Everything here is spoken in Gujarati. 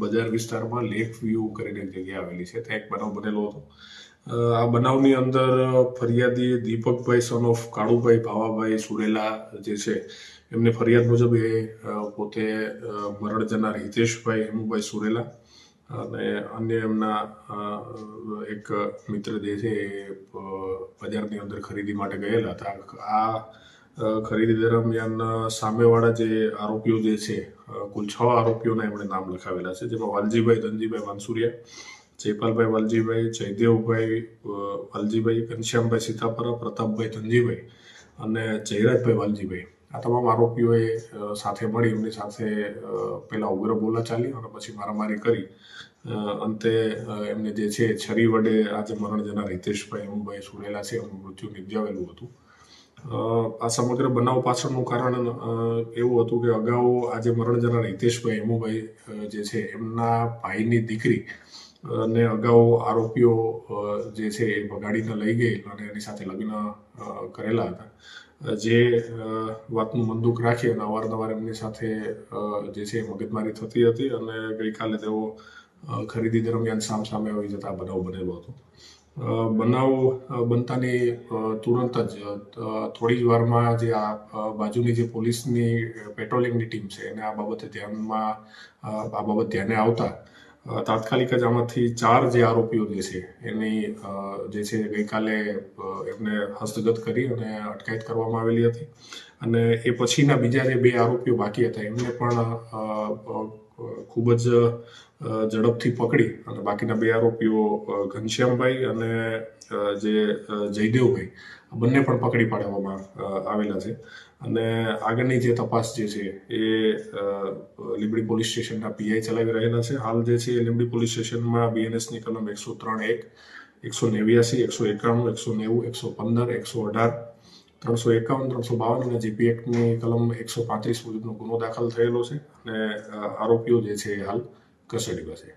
બજાર વિસ્તારમાં લેક વ્યૂ કરીને એક જગ્યા આવેલી છે, ત્યાં એક બનાવ બનેલો હતો. આ બનાવની અંદર ફરિયાદી દીપકભાઈ સન ઓફ કાળુભાઈ ભાવાભાઈ સુરેલા જે છે, એમની ફરિયાદ મુજબ એ પોતે મરણ જનાર હિતેશભાઈ હેમુભાઈ સુરેલા અને અન્ય એમના એક મિત્ર જે છે એ બજારની અંદર ખરીદી માટે ગયેલા હતા. આ ખરીદી દરમિયાન સામેવાળા જે આરોપીઓ જે છે, કુલ 6 આરોપીઓના એમણે નામ લખાવેલા છે, જેમાં વાલજીભાઈ ધનજીભાઈ વાનસુરિયા, જયપાલભાઈ વાલજીભાઈ, જયદેવભાઈ વાલજીભાઈ, ઘનશ્યામભાઈ સીતાપરા, પ્રતાપભાઈ ધનજીભાઈ અને જયરાજભાઈ વાલજીભાઈ, આ તમામ આરોપીઓએ સાથે મળી એમની સાથે પહેલા ઉગ્ર બોલાચાલી અને પછી મારામારી કરી અંતે એમને જે છે છરી વડે આજે મરણ જનાર હિતેશભાઈ હેમુભાઈ સુરેલા છે એમનું મૃત્યુ નિપજાવેલું હતું. આ સમગ્ર બનાવ પાછળનું કારણ એવું હતું કે અગાઉ આજે મરણ જનાર હિતેશભાઈ હેમુભાઈ જે છે એમના ભાઈની દીકરી ને અગાઉ આરોપીઓ જે છે એ ભગાડીને લઈ ગઈ અને એની સાથે લગ્ન કરેલા હતા. જે વાતનું બંદૂક રાખી અને અવારનવાર એમની સાથે જે છે મગજમારી થતી હતી અને ગઈકાલે તેઓ ખરીદી દરમિયાન સામસામે આવી જતા બનાવ બનેલો હતો. બનાવ બનતાની તુરંત જ થોડી જ વારમાં જે આ બાજુની જે પોલીસની પેટ્રોલિંગની ટીમ છે એને આ બાબત ધ્યાને આવતા તાત્કાલિક જ આમાંથી 4 જે આરોપીઓ જે છે એની જે છે ગઈકાલે એમને હસ્તગત કરી અને અટકાયત કરવામાં આવેલી હતી અને એ પછીના બીજા જે 2 આરોપીઓ બાકી હતા એમને પણ ખૂબ જ ઝડપથી પકડી અને બાકીના 2 આરોપીઓ ઘનશ્યામભાઈ અને જે જયદેવભાઈ બંને પણ પકડી પાડવામાં આવેલા છે અને આગળની જે તપાસ જે છે એ લીંબડી પોલીસ સ્ટેશનના પીઆઈ ચલાવી રહેલા છે. હાલ જે છે લીંબડી પોલીસ સ્ટેશનમાં બીએનએસની કલમ 103(1), 189, 191, 190, 115, 118, 351, 352 અને જીપી એક્ટની કલમ 135 મુજબનો ગુનો દાખલ થયેલો છે અને આરોપીઓ જે છે હાલ કસ્ટડીમાં છે.